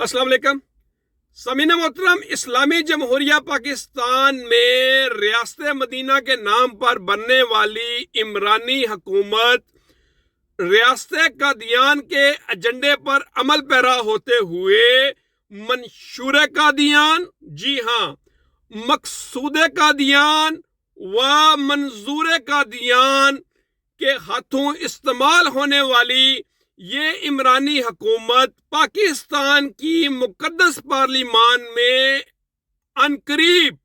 अस्सलाम वालेकुम। समीन मोहतरम, इस्लामी जमहूरिया पाकिस्तान में रियासत मदीना के नाम पर बनने वाली इमरानी हुकूमत रियासत कादियान के एजेंडे पर अमल पैरा होते हुए मंशूर कादियान, जी हाँ, मकसूद कादियान व मंजूर कादियान के हाथों इस्तेमाल होने वाली ये इमरानी हुकूमत पाकिस्तान की मुकद्दस पार्लिमान में अनकरीब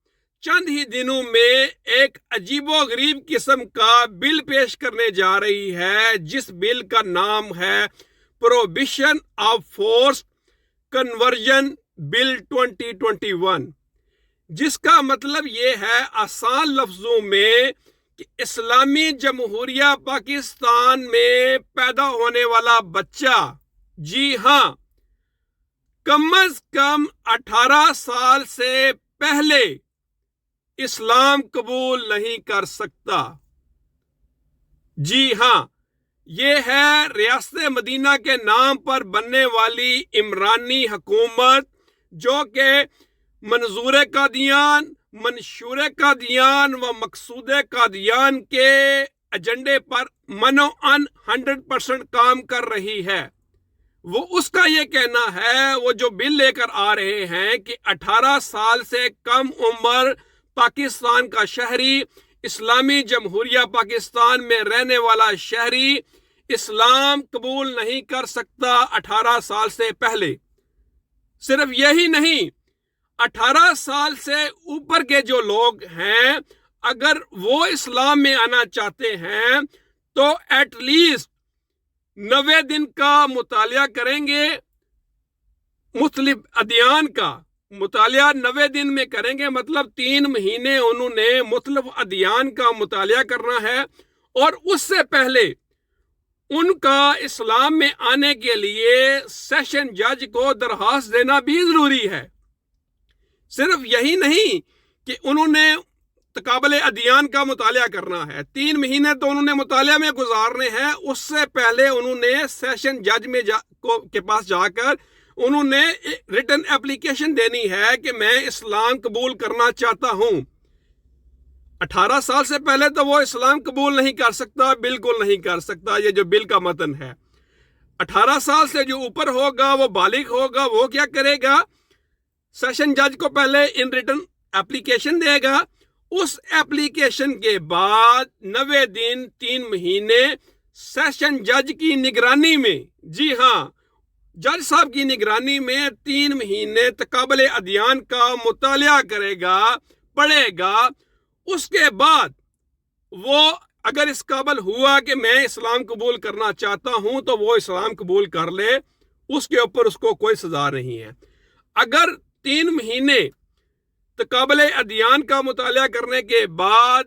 चंद ही दिनों में एक अजीबोगरीब किस्म का बिल पेश करने जा रही है, जिस बिल का नाम है prohibition of forced conversion bill 2021, जिसका मतलब ये है आसान लफ्जों में कि इस्लामी जमहूरिया पाकिस्तान में पैदा होने वाला बच्चा, जी हाँ, कम अज कम 18 साल से पहले इस्लाम कबूल नहीं कर सकता। जी हाँ, ये है रियासत मदीना के नाम पर बनने वाली इमरानी हुकूमत, जो कि मंजूर कादियान, मंशूर कादियान व मकसूद कादियान के एजेंडे पर मनोअन 100% काम कर रही है। वो उसका ये कहना है, वो जो बिल लेकर आ रहे हैं कि 18 साल से कम उम्र पाकिस्तान का शहरी, इस्लामी जमहूरिया पाकिस्तान में रहने वाला शहरी इस्लाम कबूल नहीं कर सकता 18 साल से पहले। सिर्फ यही नहीं, 18 साल से ऊपर के जो लोग हैं, अगर वो इस्लाम में आना चाहते हैं तो एटलीस्ट 90 दिन का मुतालिया करेंगे, मुख्तलिफ अदियान का मुतालिया 90 दिन में करेंगे, मतलब 3 महीने उन्होंने मुख्तलिफ अदियान का मुतालिया करना है। और उससे पहले उनका इस्लाम में आने के लिए सेशन जज को दरखास्त देना भी जरूरी है। सिर्फ यही नहीं कि उन्होंने तकाबले अदियान का मुतालिया करना है, 3 महीने तो उन्होंने मुतालिया में गुजारने हैं, उससे पहले उन्होंने सेशन जज में के पास जाकर उन्होंने रिटन एप्लीकेशन देनी है कि मैं इस्लाम कबूल करना चाहता हूं। 18 साल से पहले तो वो इस्लाम कबूल नहीं कर सकता, बिल्कुल नहीं कर सकता। ये जो बिल का मतन है, 18 साल से जो ऊपर होगा, वो बालिग होगा, वो क्या करेगा? सेशन जज को पहले इन रिटन एप्लीकेशन देगा, उस एप्लीकेशन के बाद 90 दिन 3 महीने सेशन जज की निगरानी में, जी हाँ, जज साहब की निगरानी में 3 महीने तकाबले अदियान का मुतालिया करेगा, पढ़ेगा। उसके बाद वो अगर इस काबिल हुआ कि मैं इस्लाम कबूल करना चाहता हूं, तो वो इस्लाम कबूल कर ले, उसके ऊपर उसको कोई सजा नहीं है। अगर 3 महीने तकाबले अदियान का मुतालिया करने के बाद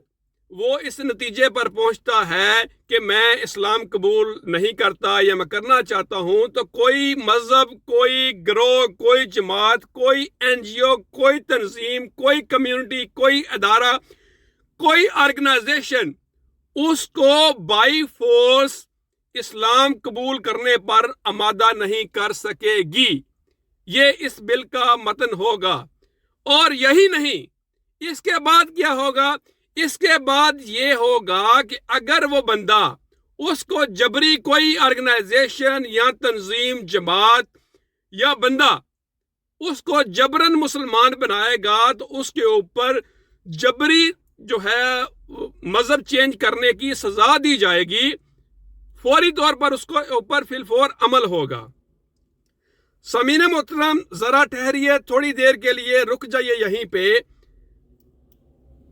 वो इस नतीजे पर पहुंचता है कि मैं इस्लाम कबूल नहीं करता या मैं करना चाहता हूं, तो कोई मजहब, कोई गिरोह, कोई जमात, कोई NGO, कोई तंजीम, कोई कम्युनिटी, कोई अदारा, कोई ऑर्गेनाइजेशन उसको बाई फोर्स इस्लाम कबूल करने पर आमादा नहीं कर सकेगी। ये इस बिल का मतन होगा। और यही नहीं, इसके बाद क्या होगा? इसके बाद ये होगा कि अगर वो बंदा, उसको जबरी कोई ऑर्गेनाइजेशन या तंजीम, जमात या बंदा उसको जबरन मुसलमान बनाएगा, तो उसके ऊपर जबरी जो है मजहब चेंज करने की सजा दी जाएगी। फौरी तौर पर उसको ऊपर फिलफौर अमल होगा। समीन मोहतरम, जरा ठहरिए, थोड़ी देर के लिए रुक जाइए यहीं पे।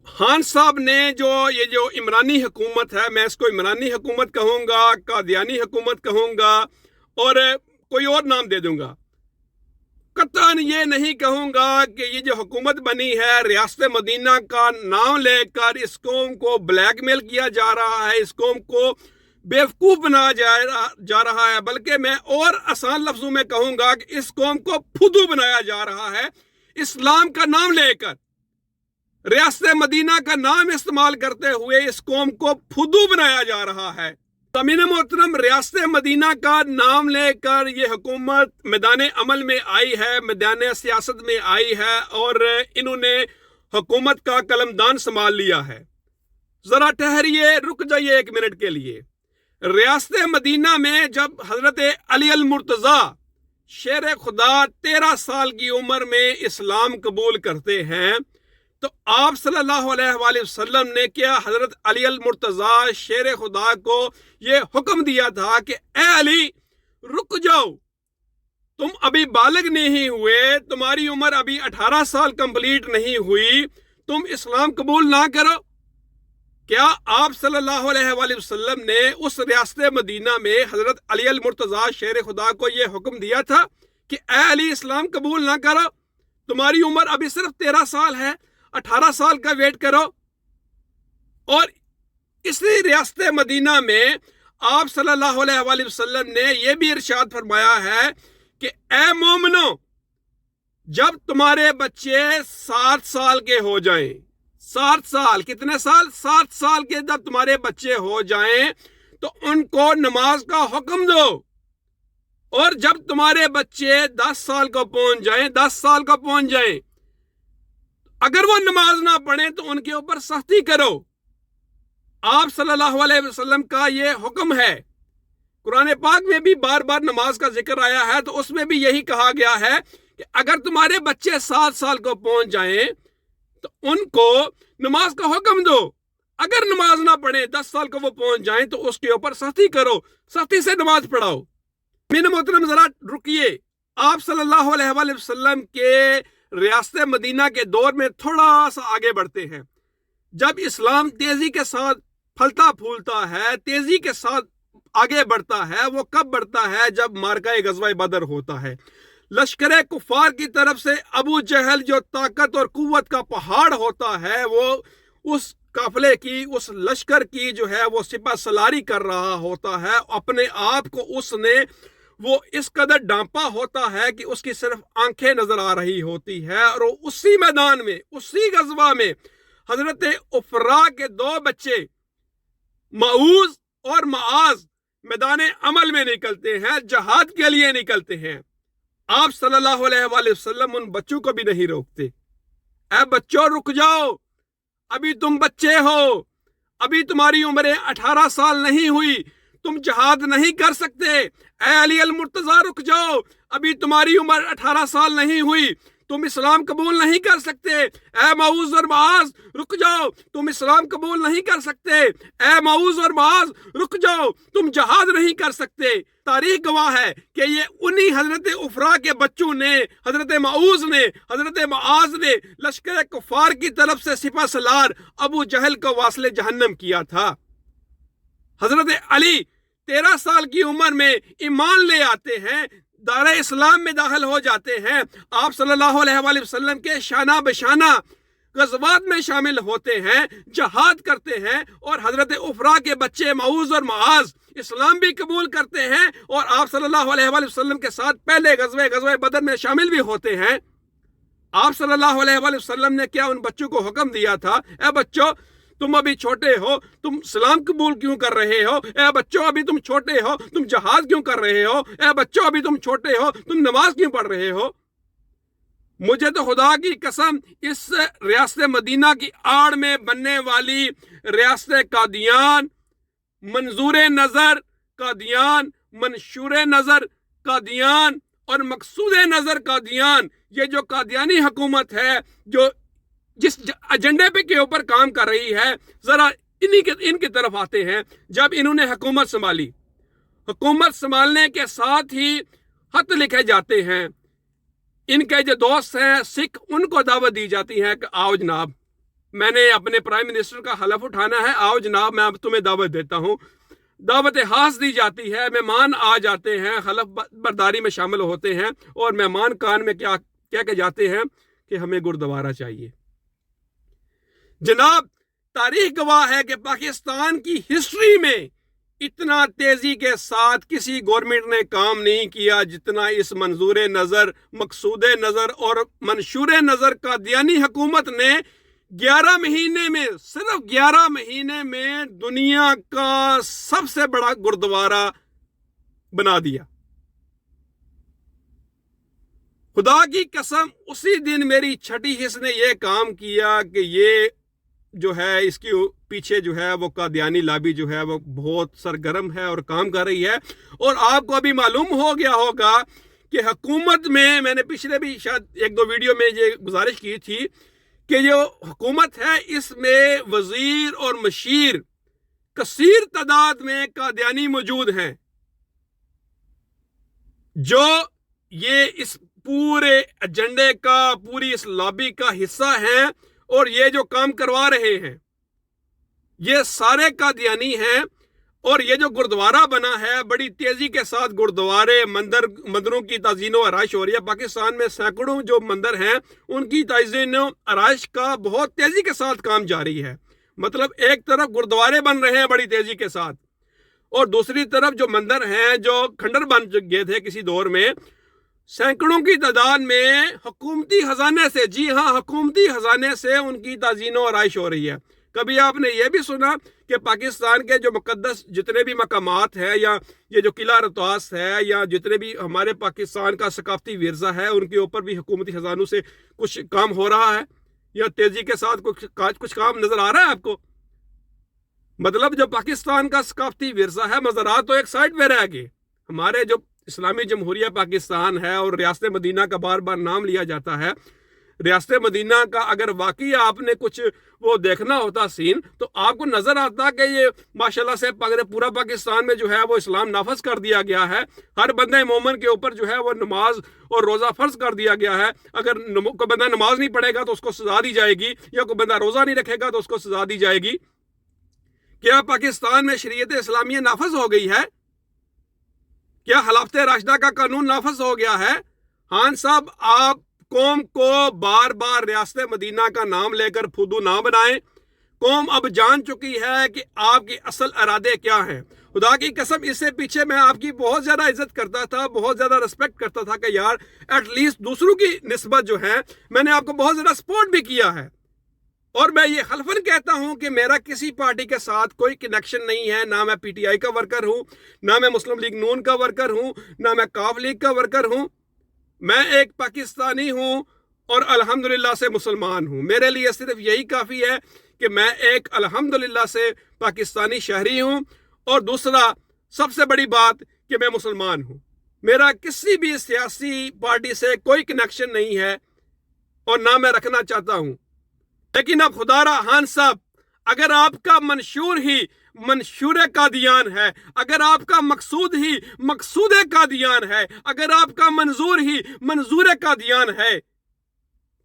खान साहब ने ये जो इमरानी हुकूमत है, मैं इसको इमरानी हुकूमत कहूँगा, कादियानी हुकूमत कहूँगा, और कोई और नाम दे दूँगा, कतन ये नहीं कहूँगा कि ये जो हुकूमत बनी है, रियासत मदीना का नाम लेकर इस कौम को ब्लैकमेल किया जा रहा है, इस कौम को बेवकूफ़ बनाया जा रहा है, बल्कि मैं और आसान लफ्जों में कहूँगा कि इस कौम को फुदू बनाया जा रहा है। इस्लाम का नाम लेकर, रियासत मदीना का नाम इस्तेमाल करते हुए इस कौम को फुदू बनाया जा रहा है। सामीन मोहतरम, रियासत मदीना का नाम लेकर ये हुकूमत मैदान अमल में आई है, मैदान सियासत में आई है और इन्होंने हुकूमत का कलमदान संभाल लिया है। जरा ठहरिए, रुक जाइए एक मिनट के लिए। रियासत मदीना में जब हजरत अली अल मुर्तज़ा शेर खुदा 13 साल की उम्र में इस्लाम कबूल करते हैं, तो आप सल्लल्लाहु अलैहि वसल्लम ने क्या हजरत अली अल मुर्तज़ा शेर खुदा को ये हुक्म दिया था कि ए अली रुक जाओ, तुम अभी बालिग नहीं हुए, तुम्हारी उम्र अभी 18 साल कंप्लीट नहीं हुई, तुम इस्लाम कबूल ना करो? क्या आप सल्लल्लाहु अलैहि वसल्लम ने उस रियासत मदीना में हजरत अली अल मुर्तज़ा शेर खुदा को यह हुक्म दिया था कि ए अली इस्लाम कबूल ना करो, तुम्हारी उम्र अभी सिर्फ 13 साल है, 18 साल का वेट करो? और इसी रियासत मदीना में आप सल्लल्लाहु अलैहि वसल्लम ने यह भी इरशाद फरमाया है कि ए मोमिनो, जब तुम्हारे बच्चे 7 साल के हो जाएं, 7 साल, कितने साल? 7 साल के जब तुम्हारे बच्चे हो जाएं तो उनको नमाज का हुक्म दो, और जब तुम्हारे बच्चे 10 साल को पहुंच जाएं, 10 साल को पहुंच जाएं, अगर वो नमाज ना पढ़े तो उनके ऊपर सख्ती करो। आप सल्लल्लाहु अलैहि वसल्लम का ये हुक्म है। कुरान पाक में भी बार बार नमाज का जिक्र आया है, तो उसमें भी यही कहा गया है कि अगर तुम्हारे बच्चे 7 साल को पहुंच जाएं तो उनको नमाज का हुक्म दो, अगर नमाज ना पढ़े 10 साल को वो पहुंच जाएं तो उसके ऊपर सख्ती करो, सख्ती से नमाज पढ़ाओ। मेरे मोहतरम जरा रुकिए, आप सल्लल्लाहु अलैहि वसल्लम के रियासत मदीना के दौर में थोड़ा सा आगे बढ़ते हैं। जब इस्लाम तेजी के साथ फलता फूलता है, तेजी के साथ आगे बढ़ता है, वो कब बढ़ता है? जब मार्का गज़वा बदर होता है। लश्कर कुफार की तरफ से अबू जहल जो ताकत और कुव्वत का पहाड़ होता है, वो उस काफिले की, उस लश्कर की जो है वो सिपा सलारी कर रहा होता है। अपने आप को उसने वो इस कदर डांपा होता है कि उसकी सिर्फ आंखें नजर आ रही होती है, और उसी मैदान में, उसी गज़वा में हजरत उफरा के 2 बच्चे मऊज और माज मैदान अमल में निकलते हैं, जहाद के लिए निकलते हैं। आप सल्लल्लाहु अलैहि वसल्लम उन बच्चों को भी नहीं रोकते। ऐ बच्चों रुक जाओ, अभी तुम बच्चे हो, अभी तुम्हारी उम्र 18 साल नहीं हुई, तुम जहाद नहीं कर सकते। ऐ अली अल मुर्तज़ा रुक जाओ, अभी तुम्हारी उम्र 18 साल नहीं हुई, तुम इस्लाम कबूल नहीं कर सकते। ऐ मऊज और माज रुक जाओ, तुम इस्लाम कबूल नहीं कर सकते। ऐ मऊज और माज रुक जाओ, तुम जहाद नहीं कर सकते। तारीख गवाह है कि ये उन्हीं हजरत उफरा के बच्चों ने, हजरत मऊज ने, हजरत माज ने लश्कर कुफार की तरफ से सिपा सलार अबू जहल को वासले जहन्नम किया था। हजरत अली 13 साल की उम्र में ईमान ले आते हैं, दारा इस्लाम में दाखिल हो जाते हैं, आप सल्लल्लाहु अलैहि वसल्लम के शाना बशाना गज़वात में शामिल होते हैं, जहाद करते हैं, और हजरत उफरा के बच्चे मऊज और माज इस्लाम भी कबूल करते हैं, और आप सल्लल्लाहु अलैहि वसल्लम के साथ पहले गज़वा बदर में शामिल भी होते हैं। आप सल्लल्लाहु अलैहि वसल्लम ने क्या उन बच्चों को हुक्म दिया था, ए बच्चों तुम अभी छोटे हो, तुम इस्लाम कबूल क्यों कर रहे हो? ए बच्चों अभी तुम छोटे हो, तुम जहाज क्यों कर रहे हो? ए बच्चों अभी तुम छोटे हो, तुम नमाज क्यों पढ़ रहे हो? मुझे तो खुदा की कसम इस रियासत मदीना की आड़ में बनने वाली रियासत कादियान, मंजूर नजर कादियान, मंशूर नजर कादियान और मकसूद नजर कादियान, ये जो कादियानी हुकूमत है जो जिस एजेंडे पे के ऊपर काम कर रही है, जरा इनकी तरफ आते हैं। जब इन्होंने हुकूमत संभाली, हुकूमत संभालने के साथ ही खत लिखे जाते हैं, इनके जो दोस्त हैं सिख, उनको दावत दी जाती है कि आओ जनाब, मैंने अपने प्राइम मिनिस्टर का हलफ उठाना है, आओ जनाब मैं अब तुम्हें दावत देता हूँ। दावत खास दी जाती है, मेहमान आ जाते हैं, हलफ बर्दारी में शामिल होते हैं, और मेहमान कान में क्या कह के जाते हैं कि हमें गुरुद्वारा चाहिए। जनाब तारीख गवाह है कि पाकिस्तान की हिस्ट्री में इतना तेजी के साथ किसी गवर्नमेंट ने काम नहीं किया जितना इस मंजूर नजर, मकसूद नजर और मंशूर नजर कादियानी हुकूमत ने 11 महीने में, सिर्फ 11 महीने में दुनिया का सबसे बड़ा गुरुद्वारा बना दिया। खुदा की कसम, उसी दिन मेरी छठी हिस्स ने यह काम किया कि ये जो है, इसके पीछे जो है वो कादियानी लाबी जो है वो बहुत सरगर्म है और काम कर रही है। और आपको अभी मालूम हो गया होगा कि हुकूमत में, मैंने पिछले भी शायद 1-2 वीडियो में ये गुजारिश की थी कि जो हुकूमत है इसमें वजीर और मशीर कसीर तादाद में कादियानी मौजूद हैं, जो ये इस पूरे एजेंडे का, पूरी इस लॉबी का हिस्सा हैं और ये जो काम करवा रहे हैं ये सारे कादियानी हैं। और ये जो गुरुद्वारा बना है, बड़ी तेजी के साथ गुरुद्वारे, मंदिरों की ताज़ीनो आराइश हो रही है। पाकिस्तान में सैकड़ों जो मंदिर हैं उनकी ताज़ीनो आराइश का बहुत तेजी के साथ काम जारी है। मतलब एक तरफ गुरुद्वारे बन रहे हैं बड़ी तेजी के साथ, और दूसरी तरफ जो मंदिर हैं जो खंडर बन गए थे किसी दौर में, सैकड़ों की तादाद में हुकूमती खजाने से, जी हाँ, हुकूमती खजाने से उनकी ताज़ीनो आराइश हो रही है। कभी आपने ये भी सुना कि पाकिस्तान के जो मुकद्दस जितने भी मकामात हैं, या ये जो किला रतवास है, या जितने भी हमारे पाकिस्तान का सकाफती विरसा है, उनके ऊपर भी हुकूमती खजानों से कुछ काम हो रहा है, या तेजी के साथ कुछ काम नजर आ रहा है आपको? मतलब जो पाकिस्तान का सकाफती विरसा है, मज़ारात तो एक साइड पे रह गए। हमारे जो इस्लामी जमहूरिया पाकिस्तान है और रियासत मदीना का बार बार नाम लिया जाता है, रियासत मदीना का अगर वाकई आपने कुछ वो देखना होता सीन, तो आपको नजर आता कि ये माशाल्लाह से पूरा पाकिस्तान में जो है वो इस्लाम नाफज कर दिया गया है। हर बंदे मोमन के ऊपर जो है वो नमाज और रोज़ा फर्ज कर दिया गया है। अगर कोई बंदा नमाज नहीं पढ़ेगा तो उसको सजा दी जाएगी, या कोई बंदा रोज़ा नहीं रखेगा तो उसको सजा दी जाएगी। क्या पाकिस्तान में शरीयत इस्लामिया नाफज हो गई है? क्या खिलाफत राशिदा का कानून नाफज हो गया है? खान साहब, आप कौम को बार बार रियासत मदीना का नाम लेकर फुदू ना बनाएं। कौम अब जान चुकी है कि आपके असल इरादे क्या हैं। खुदा की कसम, इससे पीछे मैं आपकी बहुत ज़्यादा इज्जत करता था, बहुत ज़्यादा रिस्पेक्ट करता था कि यार एटलीस्ट दूसरों की निस्बत जो है, मैंने आपको बहुत ज़्यादा सपोर्ट भी किया है। और मैं ये हल्फन कहता हूं कि मेरा किसी पार्टी के साथ कोई कनेक्शन नहीं है। ना मैं पीटीआई का वर्कर हूं, ना मैं मुस्लिम लीग नून का वर्कर हूं, ना मैं काफ लीग का वर्कर हूं। मैं एक पाकिस्तानी हूं और अल्हम्दुलिल्लाह से मुसलमान हूं। मेरे लिए सिर्फ यही काफ़ी है कि मैं एक अल्हम्दुलिल्लाह से पाकिस्तानी शहरी हूं, और दूसरा सबसे बड़ी बात कि मैं मुसलमान हूं। मेरा किसी भी सियासी पार्टी से कोई कनेक्शन नहीं है और ना मैं रखना चाहता हूं। लेकिन अब खुदारा खान साहब, अगर आपका मंशूर ही मंशूर कादियान है, अगर आपका मकसूद ही मकसूद कादियान है, अगर आपका मंजूर ही मंजूर कादियान है,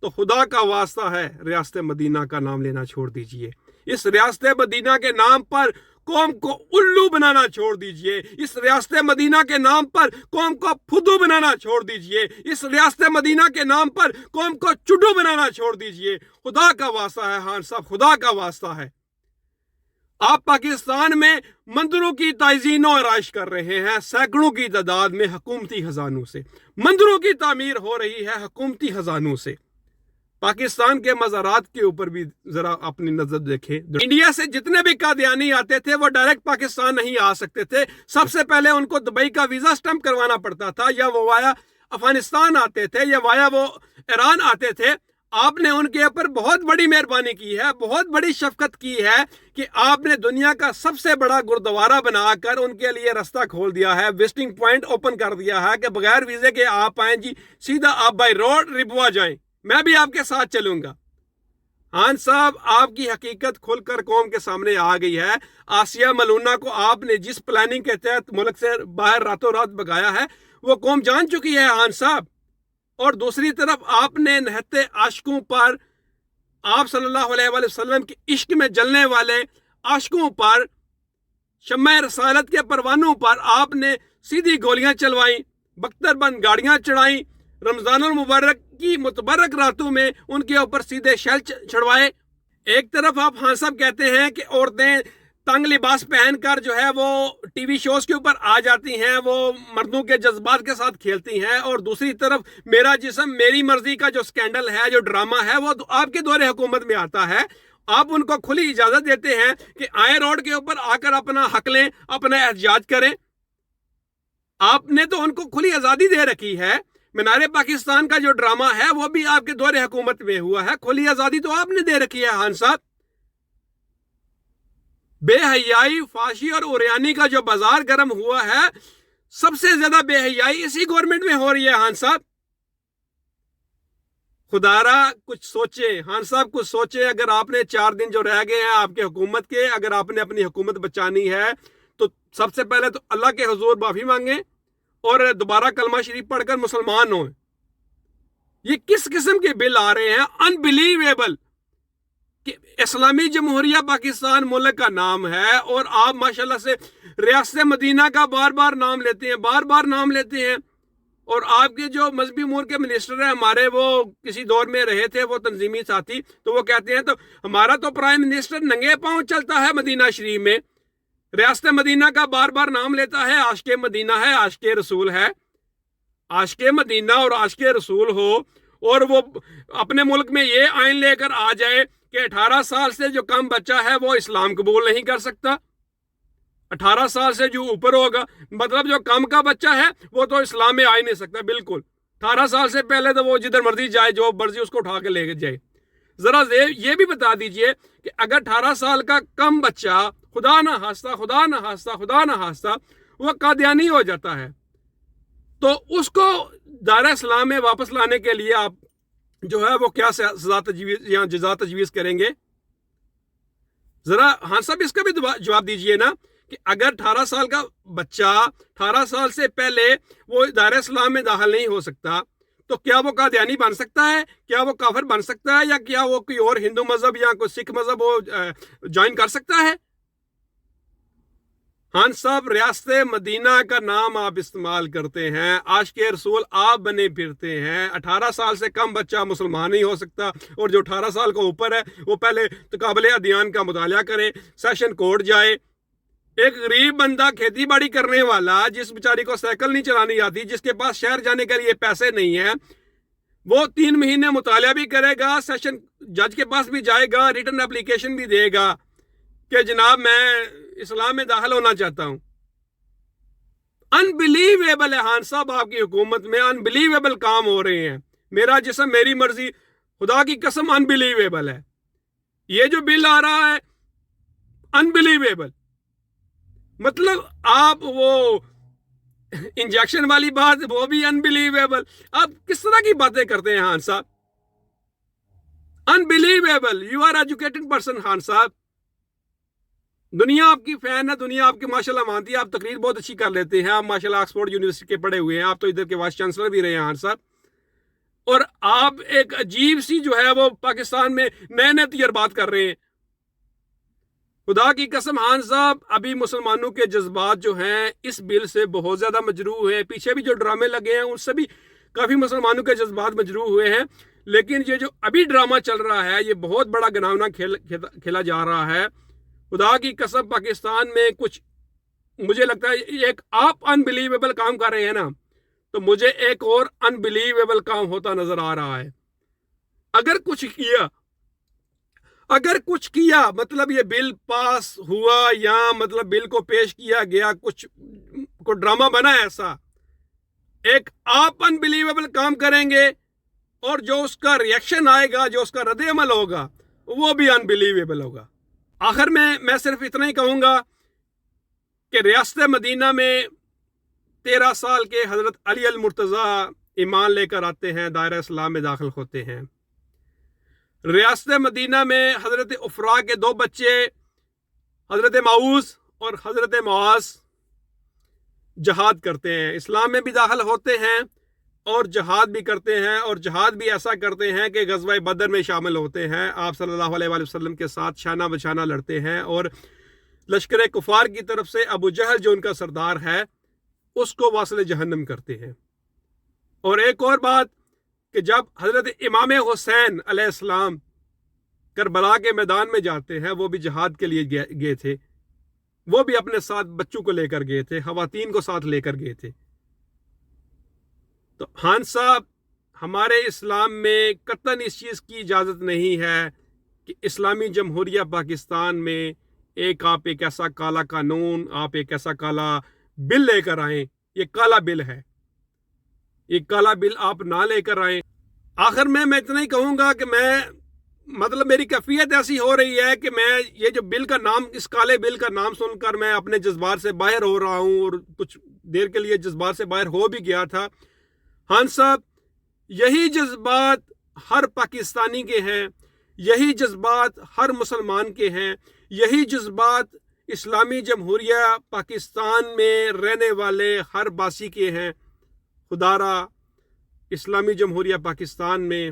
तो खुदा का वास्ता है रियासत मदीना का नाम लेना छोड़ दीजिए। इस रियासत मदीना के नाम पर कौम को उल्लू बनाना छोड़ दीजिए। इस रियासत मदीना के नाम पर कौम को फुद्दू बनाना छोड़ दीजिए। इस रियासत मदीना के नाम पर कौम को चुड्डू बनाना छोड़ दीजिए। खुदा का वास्ता है खान साहब, खुदा का वास्ता है। आप पाकिस्तान में मंदिरों की ताज़ीनो आराइश कर रहे हैं, सैकड़ों की तादाद में हुकूमती खजानों से। मंदिरों की तामीर हो रही है हुकूमती खजानों से। पाकिस्तान के मज़ारात के ऊपर भी जरा अपनी नजर देखें। इंडिया से जितने भी कादियानी आते थे वो डायरेक्ट पाकिस्तान नहीं आ सकते थे। सबसे पहले उनको दुबई का वीजा स्टैंप करवाना पड़ता था, या वो वाया अफगानिस्तान आते थे, या वाया वो ईरान आते थे। आपने उनके ऊपर बहुत बड़ी मेहरबानी की है, बहुत बड़ी शफकत की है कि आपने दुनिया का सबसे बड़ा गुरुद्वारा बनाकर उनके लिए रास्ता खोल दिया है, विजिटिंग पॉइंट ओपन कर दिया है कि बगैर वीजे के आप आए जी, सीधा आप बाई रोड रिबुआ जाएं, मैं भी आपके साथ चलूंगा। खान साहब, आपकी हकीकत खुलकर कौम के सामने आ गई है। आसिया मलूना को आपने जिस प्लानिंग के तहत मुल्क से बाहर रातों रात भगाया है, वो कौम जान चुकी है खान साहब। और दूसरी तरफ आपने नहते आशिकों पर, आप सल्लल्लाहु अलैहि वसल्लम के इश्क में जलने वाले आशिकों पर, शम्मा रसालत के परवानों पर आपने सीधी गोलियां चलवाई, बख्तरबंद गाड़ियां चढ़ाई, रमजानुल मुबारक की मुतबरक रातों में उनके ऊपर सीधे शेल चढ़वाए। एक तरफ आप खान साहब कहते हैं कि औरतें तंग लिबास पहनकर जो है वो टीवी शोज के ऊपर आ जाती हैं, वो मर्दों के जज्बात के साथ खेलती हैं, और दूसरी तरफ मेरा जिस्म मेरी मर्जी का जो स्कैंडल है, जो ड्रामा है, वो आपके दौरे हुकूमत में आता है। आप उनको खुली इजाजत देते हैं कि आए रोड के ऊपर आकर अपना हक लें, अपना एहतजाज करें। आपने तो उनको खुली आजादी दे रखी है। मीनारे पाकिस्तान का जो ड्रामा है वो भी आपके दौरे हुकूमत में हुआ है। खुली आजादी तो आपने दे रखी है खान साहब। बेहयाई, फाशी और उरियानी का जो बाजार गर्म हुआ है, सबसे ज्यादा बेहयाई इसी गवर्नमेंट में हो रही है खान साहब। खुदारा कुछ सोचे खान साहब, कुछ सोचे। अगर आपने 4 दिन जो रह गए हैं आपके हुकूमत के, अगर आपने अपनी हुकूमत बचानी है तो सबसे पहले तो अल्लाह के हुजूर माफी मांगे और दोबारा कलमा शरीफ पढ़कर मुसलमान हो। ये किस किस्म के बिल आ रहे हैं, अनबिलीवेबल। कि इस्लामी जमहूरिया पाकिस्तान मुल्क का नाम है और आप माशाल्लाह से रियासत मदीना का बार बार नाम लेते हैं, बार बार नाम लेते हैं। और आपके जो मजहबी उमूर के मिनिस्टर हैं हमारे, वो किसी दौर में रहे थे, वो तंजीमी साथी, तो वो कहते हैं तो हमारा तो प्राइम मिनिस्टर नंगे पांव चलता है मदीना शरीफ में, रियासत मदीना का बार बार नाम लेता है, आशिक़े मदीना है, आशिक़े रसूल है। आशिक़े मदीना और आशिक़े रसूल हो और वो अपने मुल्क में ये आइन लेकर आ जाए कि 18 साल से जो कम बच्चा है वो इस्लाम कबूल नहीं कर सकता। 18 साल से जो ऊपर होगा, मतलब जो कम का बच्चा है वो तो इस्लाम में आ ही नहीं सकता। बिल्कुल 18 साल से पहले तो वो जिधर मर्जी जाए, जो मर्जी उसको उठा के ले जाए। जरा ये भी बता दीजिए कि अगर 18 साल का कम बच्चा खुदा ना हास्ता वो कादियानी हो जाता है, तो उसको दायरा इस्लाम में वापस लाने के लिए आप जो है वो क्या सजा तजवीज़ या जज़ा तजवीज़ करेंगे? जरा हाँ साहब इसका भी जवाब दीजिए ना कि अगर 18 साल का बच्चा 18 साल से पहले वो दायरा इस्लाम में दाखिल नहीं हो सकता, तो क्या वो कादियानी बन सकता है? क्या वो काफिर बन सकता है? या क्या वो कोई और हिंदू मजहब या कोई सिख मजहब वो ज्वाइन कर सकता है? खान साहब, रियासत मदीना का नाम आप इस्तेमाल करते हैं, आशिक़े रसूल आप बने फिरते हैं। 18 साल से कम बच्चा मुसलमान नहीं हो सकता, और जो 18 साल का ऊपर है वो पहले तकाबले अदियान का मुताला करे, सेशन कोर्ट जाए। एक गरीब बंदा खेती बाड़ी करने वाला, जिस बेचारी को साइकिल नहीं चलानी आती, जिसके पास शहर जाने के लिए पैसे नहीं है, वो 3 महीने मुताला भी करेगा, सेशन जज के पास भी जाएगा, रिटर्न एप्लीकेशन भी देगा कि जनाब मैं इस्लाम में दाखिल होना चाहता हूं। अनबिलीवेबल है खान साहब, आपकी हुकूमत में अनबिलीवेबल काम हो रहे हैं। मेरा जिस्म मेरी मर्जी, खुदा की कसम अनबिलीवेबल है। ये जो बिल आ रहा है अनबिलीवेबल, मतलब आप वो इंजेक्शन वाली बात वो भी अनबिलीवेबल। आप किस तरह की बातें करते हैं खान साहब? Unbelievable. You are educated person Khan साहब, दुनिया आपकी फैन है, दुनिया आपके माशाल्लाह मानती है, आप तकरीर बहुत अच्छी कर लेते हैं, आप माशाल्लाह ऑक्सफोर्ड यूनिवर्सिटी के पढ़े हुए हैं, आप तो इधर के वाइस चांसलर भी रहे हैं खान साहब। और आप एक अजीब सी जो है वो पाकिस्तान में नए नए तजर्बात कर रहे हैं। खुदा की कसम खान साहब, अभी मुसलमानों के जज्बात जो हैं इस बिल से बहुत ज्यादा मजरूह हैं। पीछे भी जो ड्रामे लगे हैं उनसे भी काफी मुसलमानों के जज्बात मजरूह हुए हैं, लेकिन ये जो अभी ड्रामा चल रहा है ये बहुत बड़ा घिनौना खेला जा रहा है। खुदा की कसम, पाकिस्तान में कुछ मुझे लगता है एक आप अनबिलीवेबल काम कर रहे हैं ना, तो मुझे एक और अनबिलीवेबल काम होता नजर आ रहा है। अगर कुछ किया मतलब ये बिल पास हुआ या मतलब बिल को पेश किया गया, कुछ को ड्रामा बना ऐसा, एक आप अनबिलीवेबल काम करेंगे और जो उसका रिएक्शन आएगा, जो उसका रद्द अमल होगा, वो भी अनबिलीवेबल होगा। आखिर में मैं सिर्फ इतना ही कहूंगा कि रियासत मदीना में 13 साल के हजरत अली अल मुर्तज़ा ईमान लेकर आते हैं, दायरा इस्लाम में दाखिल होते हैं। रियासत मदीना में हजरत उफरा के 2 बच्चे हजरत माऊस और हजरत मुआज जहाद करते हैं, इस्लाम में भी दाखिल होते हैं और जहाद भी करते हैं, और जहाद भी ऐसा करते हैं कि गज़वा बदर में शामिल होते हैं। आप सल्लल्लाहु अलैहि वसल्लम के साथ शाना बशाना लड़ते हैं और लश्कर कुफार की तरफ से अबू जहल जो उनका सरदार है उसको वासिल जहन्नम करते हैं। और एक और बात कि जब हजरत इमाम हुसैन अलैहिस्सलाम करबला के मैदान में जाते हैं, वो भी जहाद के लिए गए थे, وہ بھی اپنے ساتھ بچوں کو لے کر گئے تھے، خواتین کو ساتھ لے کر گئے تھے۔ تو خان صاحب، ہمارے اسلام میں قطعاً اس چیز کی اجازت نہیں ہے کہ اسلامی جمہوریہ پاکستان میں آپ ایک ایسا کالا قانون، آپ ایک ایسا کالا بل لے کر آئیں۔ یہ کالا بل ہے، یہ کالا بل آپ نہ لے کر آئیں۔ آخر میں اتنا ہی کہوں گا کہ میری کیفیت ایسی ہو رہی ہے کہ میں یہ جو بل کا نام، اس کالے بل کا نام سن کر میں اپنے جذبات سے باہر ہو رہا ہوں، اور کچھ دیر کے لیے جذبات سے باہر ہو بھی گیا تھا۔ خان صاحب، یہی جذبات ہر پاکستانی کے ہیں، یہی جذبات ہر مسلمان کے ہیں، یہی جذبات اسلامی جمہوریہ پاکستان میں رہنے والے ہر باسی کے ہیں۔ خدا را اسلامی جمہوریہ پاکستان میں،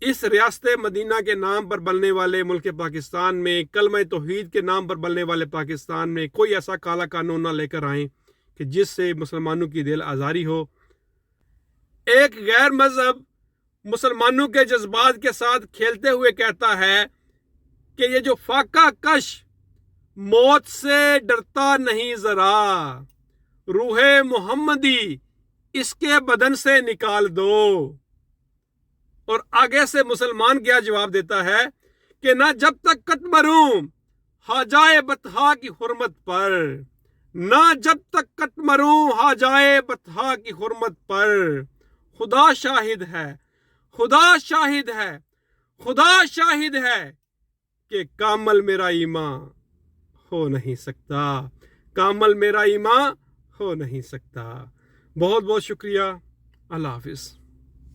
اس ریاست مدینہ کے نام پر بننے والے ملک پاکستان میں، کلمہ توحید کے نام پر بننے والے پاکستان میں کوئی ایسا کالا قانون نہ لے کر آئیں کہ جس سے مسلمانوں کی دل آزاری ہو۔ ایک غیر مذہب مسلمانوں کے جذبات کے ساتھ کھیلتے ہوئے کہتا ہے کہ یہ جو فاقہ کش موت سے ڈرتا نہیں ذرا، روح محمدی اس کے بدن سے نکال دو۔ اور آگے سے مسلمان کیا جواب دیتا ہے کہ نہ جب تک قط مروں حاجائے بطحا کی حرمت پر، نہ جب تک قط مروں حاجائے بطحا کی حرمت پر، خدا شاہد ہے، خدا شاہد ہے، خدا شاہد ہے کہ کامل میرا ایمان ہو نہیں سکتا، کامل میرا ایمان ہو نہیں سکتا۔ بہت بہت شکریہ۔ اللہ حافظ۔